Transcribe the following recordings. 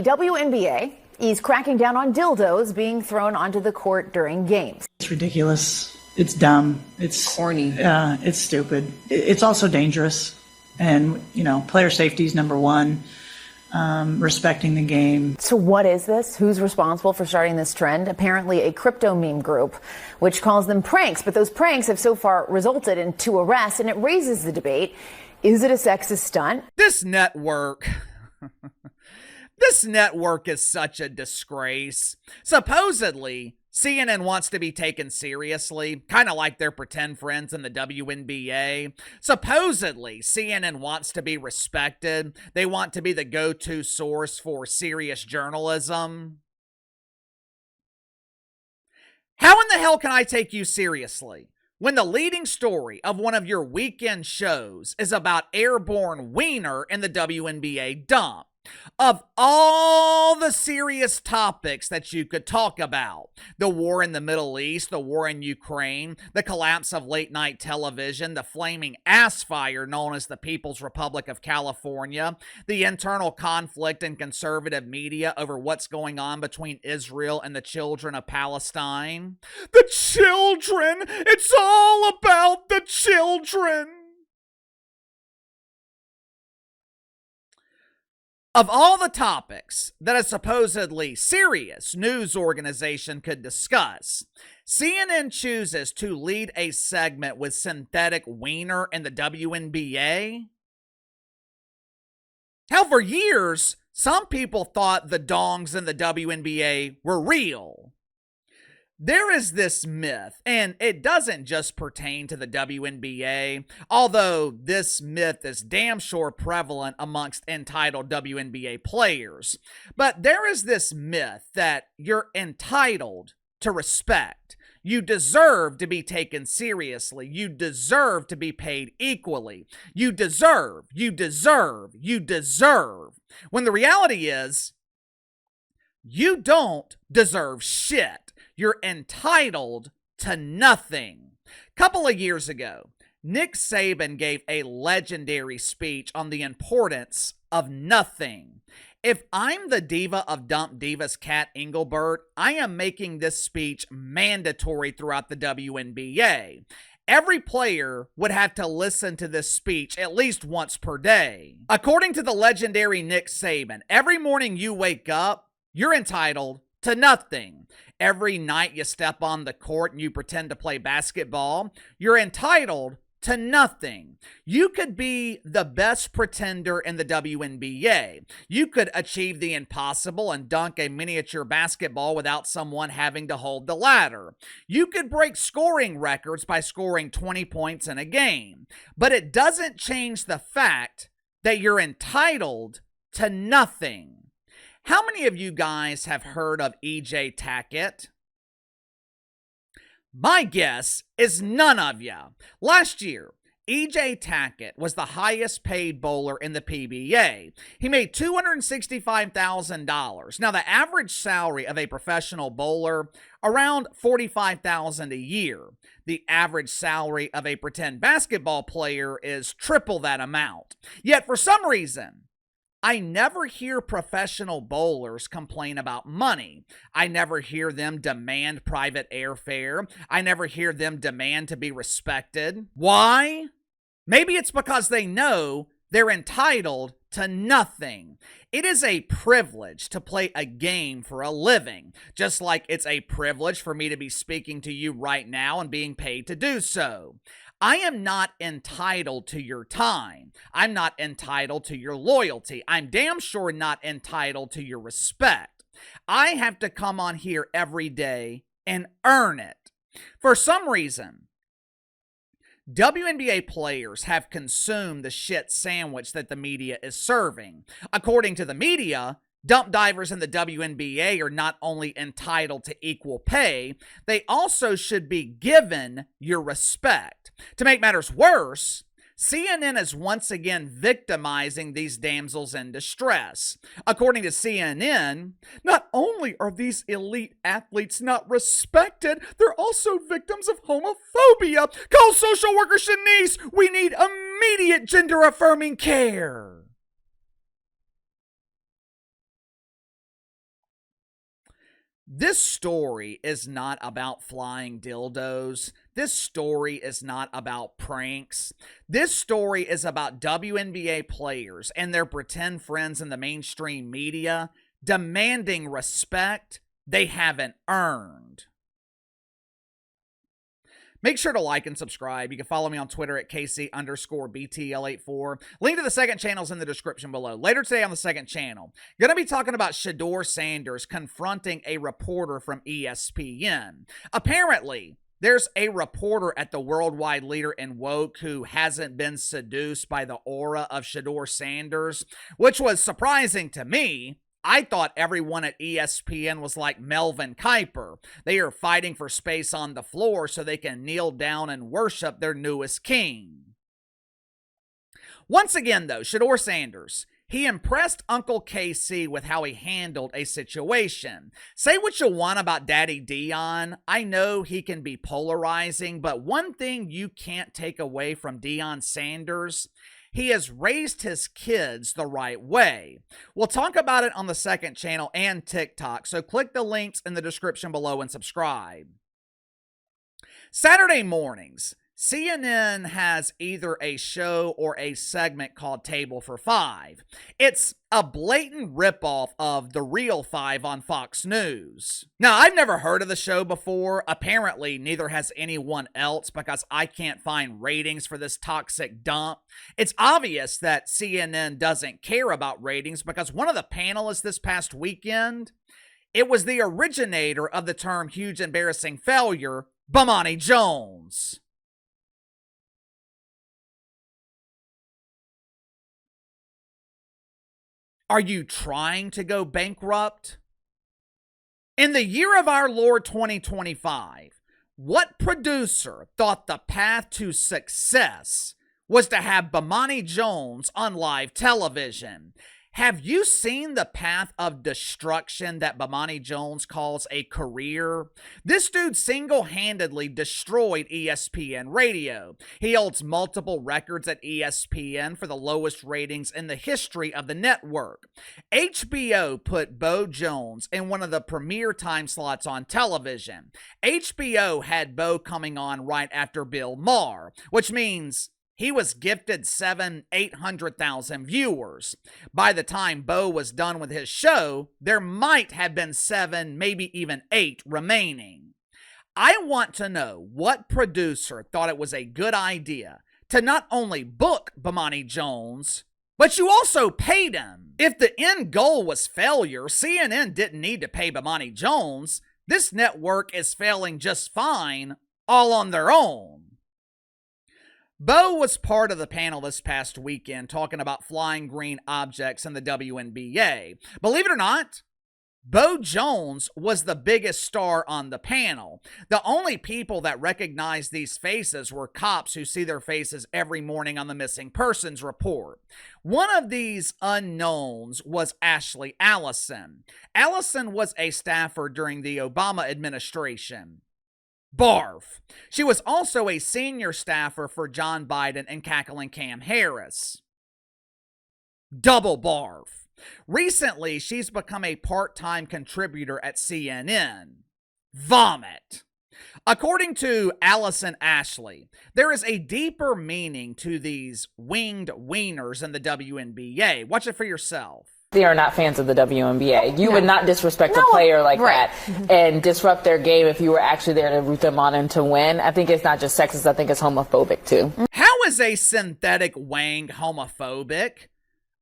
WNBA is cracking down on dildos being thrown onto the court during games. It's ridiculous. It's dumb. It's corny. It's stupid. It's also dangerous. And, player safety is number one. Respecting the game. So what is this? Who's responsible for starting this trend? Apparently a crypto meme group, which calls them pranks. But those pranks have so far resulted in 2 arrests, and it raises the debate. Is it a sexist stunt? This network is such a disgrace. Supposedly, CNN wants to be taken seriously, kind of like their pretend friends in the WNBA. Supposedly, CNN wants to be respected. They want to be the go-to source for serious journalism. How in the hell can I take you seriously when the leading story of one of your weekend shows is about airborne wiener in the WNBA dump? Of all the serious topics that you could talk about, the war in the Middle East, the war in Ukraine, the collapse of late night television, the flaming ass fire known as the People's Republic of California, the internal conflict in conservative media over what's going on between Israel and the children of Palestine. The children! It's all about the children! Of all the topics that a supposedly serious news organization could discuss, CNN chooses to lead a segment with synthetic wiener in the WNBA. Hell, for years, some people thought the dongs in the WNBA were real. There is this myth, and it doesn't just pertain to the WNBA, although this myth is damn sure prevalent amongst entitled WNBA players. But there is this myth that you're entitled to respect. You deserve to be taken seriously. You deserve to be paid equally. You deserve. When the reality is, you don't deserve shit. You're entitled to nothing. Couple of years ago, Nick Saban gave a legendary speech on the importance of nothing. If I'm the diva of Dump Divas Kat Engelbert, I am making this speech mandatory throughout the WNBA. Every player would have to listen to this speech at least once per day. According to the legendary Nick Saban, every morning you wake up, you're entitled to nothing. Every night you step on the court and you pretend to play basketball, you're entitled to nothing. You could be the best pretender in the WNBA. You could achieve the impossible and dunk a miniature basketball without someone having to hold the ladder. You could break scoring records by scoring 20 points in a game. But it doesn't change the fact that you're entitled to nothing. How many of you guys have heard of E.J. Tackett? My guess is none of you. Last year, E.J. Tackett was the highest paid bowler in the PBA. He made $265,000. Now, the average salary of a professional bowler, around $45,000 a year. The average salary of a pretend basketball player is triple that amount. Yet, for some reason, I never hear professional bowlers complain about money. I never hear them demand private airfare. I never hear them demand to be respected. Why? Maybe it's because they know they're entitled to nothing. It is a privilege to play a game for a living, just like it's a privilege for me to be speaking to you right now and being paid to do so. I am not entitled to your time. I'm not entitled to your loyalty. I'm damn sure not entitled to your respect. I have to come on here every day and earn it. For some reason, WNBA players have consumed the shit sandwich that the media is serving. According to the media, dump divers in the WNBA are not only entitled to equal pay, they also should be given your respect. To make matters worse, CNN is once again victimizing these damsels in distress. According to CNN, not only are these elite athletes not respected, they're also victims of homophobia. Call social worker Shanice. We need immediate gender-affirming care. This story is not about flying dildos. This story is not about pranks. This story is about WNBA players and their pretend friends in the mainstream media demanding respect they haven't earned. Make sure to like and subscribe. You can follow me on Twitter at KC_BTL84. Link to the second channel is in the description below. Later today on the second channel, going to be talking about Shedeur Sanders confronting a reporter from ESPN. Apparently, there's a reporter at the worldwide leader in woke who hasn't been seduced by the aura of Shedeur Sanders, which was surprising to me. I thought everyone at ESPN was like Melvin Kiper. They are fighting for space on the floor so they can kneel down and worship their newest king. Once again, though, Shedeur Sanders, he impressed Uncle KC with how he handled a situation. Say what you want about Daddy Dion. I know he can be polarizing, but one thing you can't take away from Deion Sanders, he has raised his kids the right way. We'll talk about it on the second channel and TikTok, so click the links in the description below and subscribe. Saturday mornings, CNN has either a show or a segment called Table for Five. It's a blatant ripoff of The Real Five on Fox News. Now, I've never heard of the show before. Apparently, neither has anyone else because I can't find ratings for this toxic dump. It's obvious that CNN doesn't care about ratings because one of the panelists this past weekend, it was the originator of the term huge embarrassing failure, Bomani Jones. Are you trying to go bankrupt? In the year of our Lord 2025, what producer thought the path to success was to have Bomani Jones on live television? Have you seen the path of destruction that Bomani Jones calls a career? This dude single-handedly destroyed ESPN radio. He holds multiple records at ESPN for the lowest ratings in the history of the network. HBO put Bo Jones in one of the premier time slots on television. HBO had Bo coming on right after Bill Maher, which means he was gifted 800,000 viewers. By the time Bo was done with his show, there might have been 7, maybe even 8 remaining. I want to know what producer thought it was a good idea to not only book Bomani Jones, but you also paid him. If the end goal was failure, CNN didn't need to pay Bomani Jones. This network is failing just fine, all on their own. Bo was part of the panel this past weekend talking about flying green objects in the WNBA. Believe it or not, Bo Jones was the biggest star on the panel. The only people that recognized these faces were cops who see their faces every morning on the missing persons report. One of these unknowns was Ashley Allison. Allison was a staffer during the Obama administration. Barf. She was also a senior staffer for John Biden and cackling Cam Harris. Double barf. Recently, she's become a part-time contributor at CNN. Vomit. According to Allison Ashley, there is a deeper meaning to these winged wieners in the WNBA. Watch it for yourself. They are not fans of the WNBA. You would not disrespect a player like that and disrupt their game if you were actually there to root them on and to win. I think it's not just sexist, I think it's homophobic too. How is a synthetic wang homophobic?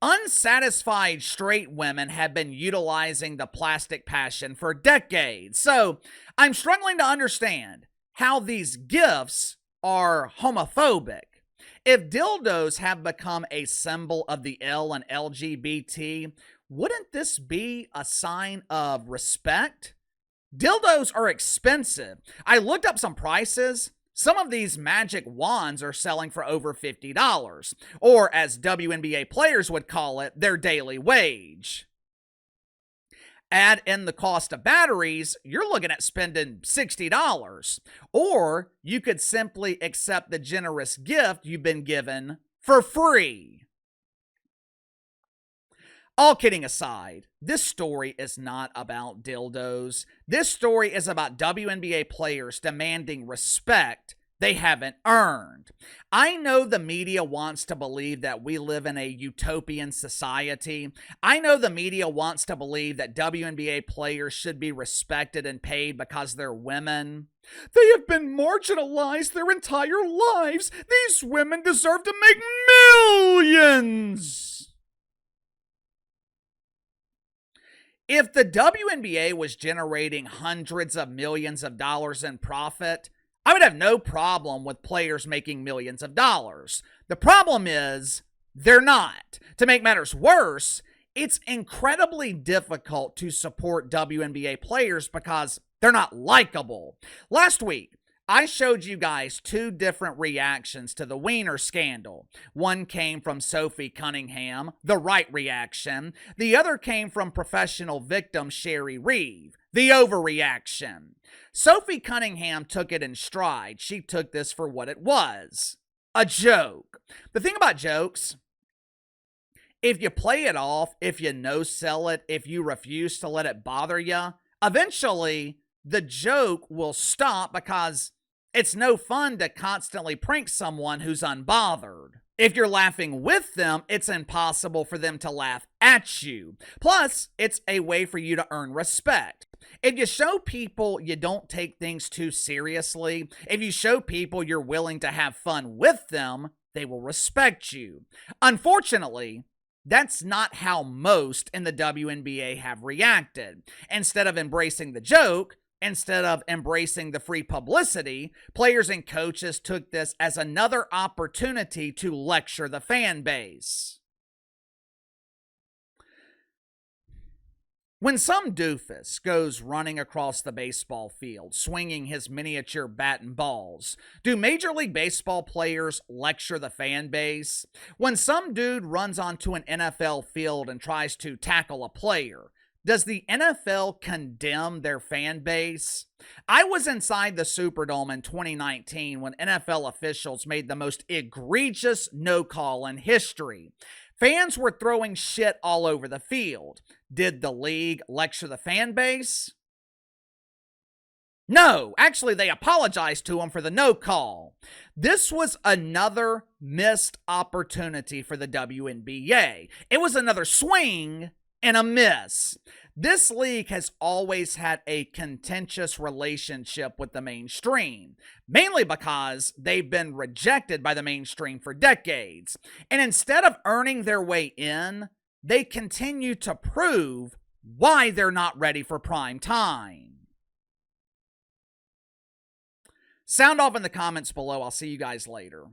Unsatisfied straight women have been utilizing the plastic passion for decades. So I'm struggling to understand how these gifts are homophobic. If dildos have become a symbol of the L and LGBT, wouldn't this be a sign of respect? Dildos are expensive. I looked up some prices. Some of these magic wands are selling for over $50, or as WNBA players would call it, their daily wage. Add in the cost of batteries, you're looking at spending $60. Or you could simply accept the generous gift you've been given for free. All kidding aside, this story is not about dildos. This story is about WNBA players demanding respect they haven't earned. I know the media wants to believe that we live in a utopian society. I know the media wants to believe that WNBA players should be respected and paid because they're women. They have been marginalized their entire lives. These women deserve to make millions. If the WNBA was generating hundreds of millions of dollars in profit, I would have no problem with players making millions of dollars. The problem is, they're not. To make matters worse, it's incredibly difficult to support WNBA players because they're not likable. Last week, I showed you guys two different reactions to the Wiener scandal. One came from Sophie Cunningham, the right reaction. The other came from professional victim Sherry Reeve, the overreaction. Sophie Cunningham took it in stride. She took this for what it was, a joke. The thing about jokes, if you play it off, if you no-sell it, if you refuse to let it bother you, eventually the joke will stop because it's no fun to constantly prank someone who's unbothered. If you're laughing with them, it's impossible for them to laugh at you. Plus, it's a way for you to earn respect. If you show people you don't take things too seriously, if you show people you're willing to have fun with them, they will respect you. Unfortunately, that's not how most in the WNBA have reacted. Instead of embracing the joke, instead of embracing the free publicity, players and coaches took this as another opportunity to lecture the fan base. When some doofus goes running across the baseball field, swinging his miniature bat and balls, do Major League Baseball players lecture the fan base? When some dude runs onto an NFL field and tries to tackle a player, does the NFL condemn their fan base? I was inside the Superdome in 2019 when NFL officials made the most egregious no-call in history. Fans were throwing shit all over the field. Did the league lecture the fan base? No, actually they apologized to him for the no call. This was another missed opportunity for the WNBA. It was another swing and a miss. This league has always had a contentious relationship with the mainstream, mainly because they've been rejected by the mainstream for decades. And instead of earning their way in, they continue to prove why they're not ready for prime time. Sound off in the comments below. I'll see you guys later.